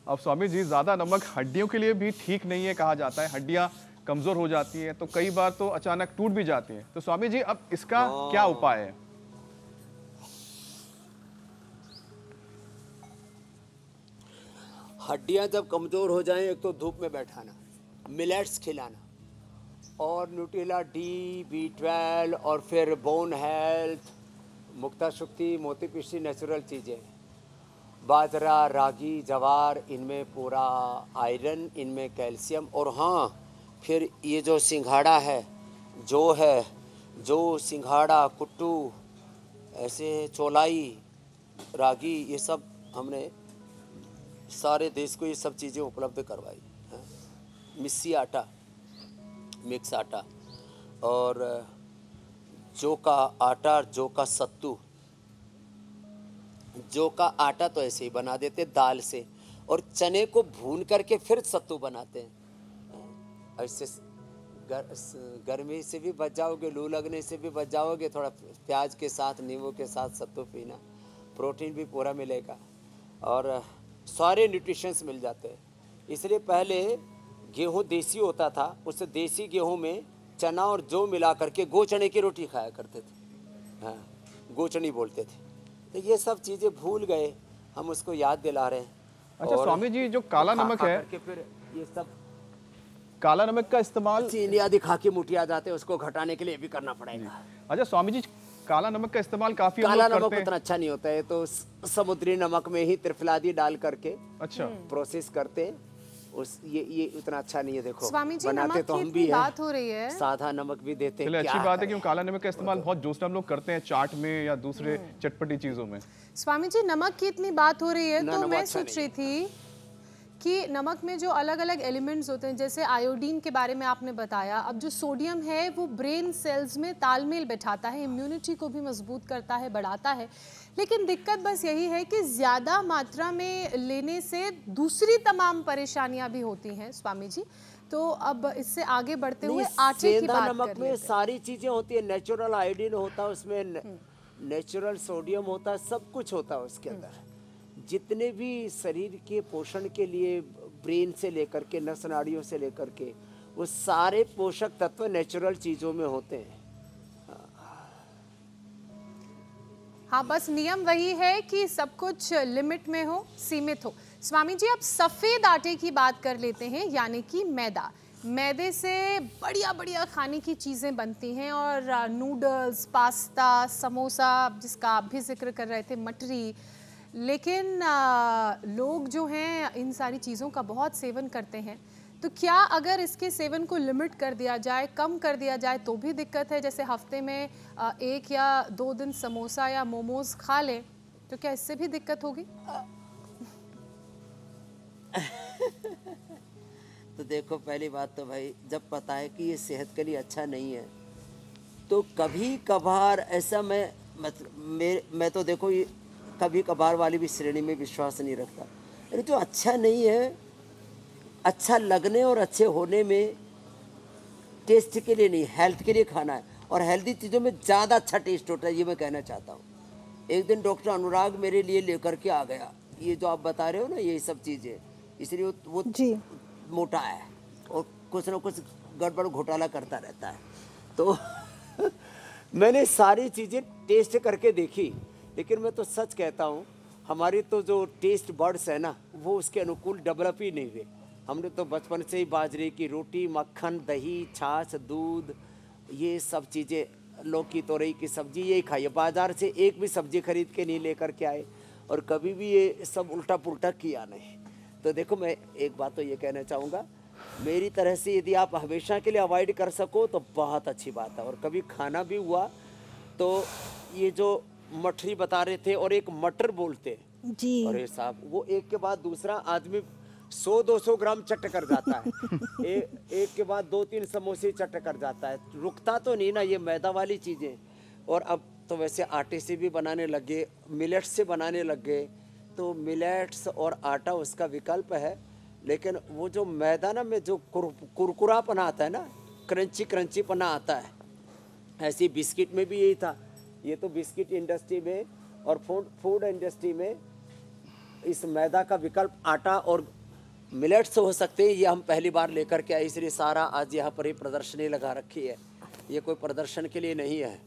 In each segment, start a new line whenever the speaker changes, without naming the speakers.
अब स्वामी जी, ज्यादा नमक हड्डियों के लिए भी ठीक नहीं है कहा जाता है, हड्डियां कमजोर हो जाती हैं, तो कई बार तो अचानक टूट भी जाती हैं। तो स्वामी जी, अब इसका क्या उपाय है?
हड्डियां जब कमजोर हो जाएं, एक तो धूप में बैठाना, मिलेट्स खिलाना, और न्यूट्रिला डी, B12 और फिर बोन हेल्थ, मुक्ता शक्ति, मोती पिष्टी, नेचुरल चीज़ें, बाजरा, रागी, जवार, इनमें पूरा आयरन, इनमें कैल्शियम। और हाँ, फिर ये जो सिंघाड़ा है, जो सिंघाड़ा, कुट्टू, ऐसे चौलाई, रागी, ये सब हमने सारे देश को ये सब चीज़ें उपलब्ध करवाई हैं। मिस्सी आटा, मिक्स आटा, और जौ का आटा, जौ का सत्तू। जौ का आटा तो ऐसे ही बना देते दाल से, और चने को भून करके फिर सत्तू बनाते हैं। ऐसे गर्मी से भी बच जाओगे, लू लगने से भी बच जाओगे। थोड़ा प्याज के साथ, नींबू के साथ सत्तू पीना, प्रोटीन भी पूरा मिलेगा और सारे न्यूट्रिशंस मिल जाते हैं। इसलिए पहले गेहूँ देसी होता था, उससे देसी गेहूँ में चना और जौ मिला करके गो चने की रोटी खाया करते थे। हाँ, गोचनी बोलते थे। तो ये सब चीज़ें भूल गए, हम उसको याद दिला रहे हैं।
अच्छा स्वामी जी, जो काला नमक है,
फिर ये सब
काला नमक का इस्तेमाल
चीनी आदि खा के मुठिया जाते हैं, उसको घटाने के लिए भी करना पड़ेगा।
अच्छा स्वामी जी, काला नमक का इस्तेमाल काफी
काला नमक उतना अच्छा नहीं होता है, तो समुद्री नमक में ही त्रिफलादी डाल करके
अच्छा
प्रोसेस करते हैं। ये उतना अच्छा नहीं है। देखो
स्वामी जी,
बनाते
नमक
तो
की
हम भी
बात हो रही है,
साधा नमक भी देते हैं।
चलिए अच्छी बात है कि काला नमक का इस्तेमाल बहुत जोश हम लोग करते हैं चाट में या दूसरे चटपटी चीजों में।
स्वामी जी, नमक की इतनी बात हो रही है तो मैं
अच्छा
सोच रही थी कि नमक में जो अलग अलग एलिमेंट्स होते हैं, जैसे आयोडीन के बारे में आपने बताया, अब जो सोडियम है वो ब्रेन सेल्स में तालमेल बैठाता है, इम्यूनिटी को भी मजबूत करता है, बढ़ाता है। लेकिन दिक्कत बस यही है कि ज़्यादा मात्रा में लेने से दूसरी तमाम परेशानियां भी होती हैं स्वामी जी। तो अब इससे आगे बढ़ते हुए आटे की बात
नमक
कर
में सारी चीज़ें होती है, नेचुरल आयोडीन होता है उसमें, नेचुरल सोडियम होता है, सब कुछ होता है उसके अंदर। जितने भी शरीर के पोषण के लिए, ब्रेन से लेकर के नस नाड़ियों से लेकर के, वो सारे पोषक तत्व नेचुरल चीज़ों में होते हैं।
हाँ, बस नियम वही है कि सब कुछ लिमिट में हो, सीमित हो। स्वामी जी, अब सफ़ेद आटे की बात कर लेते हैं, यानी कि मैदा। मैदे से बढ़िया बढ़िया खाने की चीज़ें बनती हैं, और नूडल्स, पास्ता, समोसा, जिसका आप भी जिक्र कर रहे थे, मटरी। लेकिन लोग जो हैं इन सारी चीज़ों का बहुत सेवन करते हैं। तो क्या अगर इसके सेवन को लिमिट कर दिया जाए, कम कर दिया जाए, तो भी दिक्कत है? जैसे हफ्ते में 1 या 2 दिन समोसा या मोमोज खा लें, तो क्या इससे भी दिक्कत होगी?
तो देखो, पहली बात तो भाई, जब पता है कि ये सेहत के लिए अच्छा नहीं है, तो कभी कभार ऐसा मैं तो देखो, ये कभी कभार वाली भी श्रेणी में विश्वास नहीं रखता। अरे जो अच्छा नहीं है, अच्छा लगने और अच्छे होने में, टेस्ट के लिए नहीं, हेल्थ के लिए खाना है। और हेल्दी चीज़ों में ज़्यादा अच्छा टेस्ट होता है, ये मैं कहना चाहता हूँ। एक दिन डॉक्टर अनुराग मेरे लिए लेकर के आ गया, ये जो आप बता रहे हो ना, ये सब चीज़ें, इसलिए वो मोटा है और कुछ ना कुछ गड़बड़ घोटाला करता रहता है। तो मैंने सारी चीज़ें टेस्ट करके देखी, लेकिन मैं तो सच कहता हूँ, हमारी तो जो टेस्ट बर्ड्स है ना, वो उसके अनुकूल डेवलप ही नहीं हुए। हमने तो बचपन से ही बाजरे की रोटी, मक्खन, दही, छाछ, दूध, ये सब चीज़ें, लौकी तोरई की सब्जी, यही खाई है। बाज़ार से एक भी सब्जी खरीद के नहीं लेकर के आए, और कभी भी ये सब उल्टा पुल्टा किया नहीं। तो देखो, मैं एक बात तो ये कहना चाहूँगा, मेरी तरह से यदि आप हमेशा के लिए अवॉइड कर सको तो बहुत अच्छी बात है। और कभी खाना भी हुआ तो ये जो मठरी बता रहे थे, और एक मटर बोलते जी, अरे साहब, वो एक के बाद दूसरा आदमी 100-200 ग्राम चट कर जाता है। एक के बाद 2-3 समोसे चट कर जाता है, रुकता तो नहीं ना ये मैदा वाली चीज़ें। और अब तो वैसे आटे से भी बनाने लग गए, मिलेट्स से बनाने लग गए, तो मिलेट्स और आटा उसका विकल्प है। लेकिन वो जो मैदा ना में जो कुरकुरापना आता है ना, क्रंची क्रंचीपना आता है, ऐसी बिस्किट में भी यही था। ये तो बिस्किट इंडस्ट्री में और फूड इंडस्ट्री में इस मैदा का विकल्प आटा और मिलेट्स हो सकते हैं, ये हम पहली बार लेकर के आए, इसलिए सारा आज यहाँ पर ही प्रदर्शनी लगा रखी है। ये कोई प्रदर्शन के लिए नहीं है।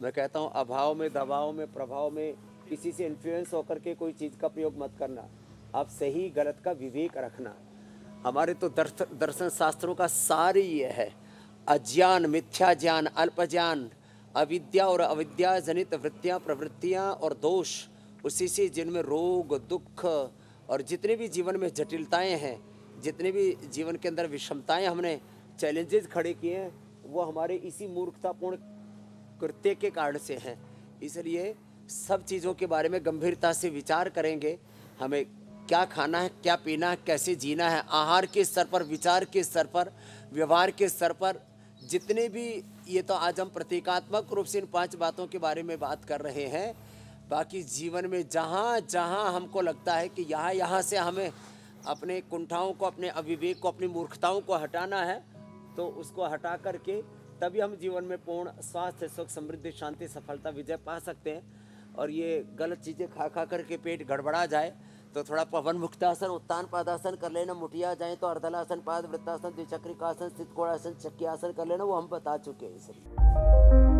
मैं कहता हूँ अभाव में, दबाव में, प्रभाव में किसी से इन्फ्लुएंस होकर के कोई चीज़ का प्रयोग मत करना। आप सही गलत का विवेक रखना। हमारे तो दर्शन शास्त्रों का सार ही ये है, अज्ञान, मिथ्या ज्ञान, अल्प ज्ञान, अविद्या और अविद्या जनित वृत्तियाँ, प्रवृत्तियाँ और दोष, उसी से जिनमें रोग, दुख और जितने भी जीवन में जटिलताएं हैं, जितने भी जीवन के अंदर विषमताएं हमने चैलेंजेस खड़े किए हैं, वो हमारे इसी मूर्खतापूर्ण कृत्य के कारण से हैं। इसलिए सब चीज़ों के बारे में गंभीरता से विचार करेंगे। हमें क्या खाना है, क्या पीना है, कैसे जीना है, आहार के स्तर पर, विचार के स्तर पर, व्यवहार के स्तर पर, जितने भी, ये तो आज हम प्रतीकात्मक रूप से इन 5 बातों के बारे में बात कर रहे हैं। बाकी जीवन में जहाँ जहाँ हमको लगता है कि यहाँ से हमें अपने कुंठाओं को, अपने अविवेक को, अपनी मूर्खताओं को हटाना है, तो उसको हटा करके तभी हम जीवन में पूर्ण स्वास्थ्य, सुख, समृद्धि, शांति, सफलता, विजय पा सकते हैं। और ये गलत चीज़ें खा खा करके पेट गड़बड़ा जाए तो थोड़ा पवन मुक्तासन, उत्तान पादासन कर लेना, मुठिया जाए तो अर्धलासन, पाद वृत्तासन, द्विचक्रिकासन, स्थित कोणासन, चक्रियासन कर लेना, वो हम बता चुके हैं।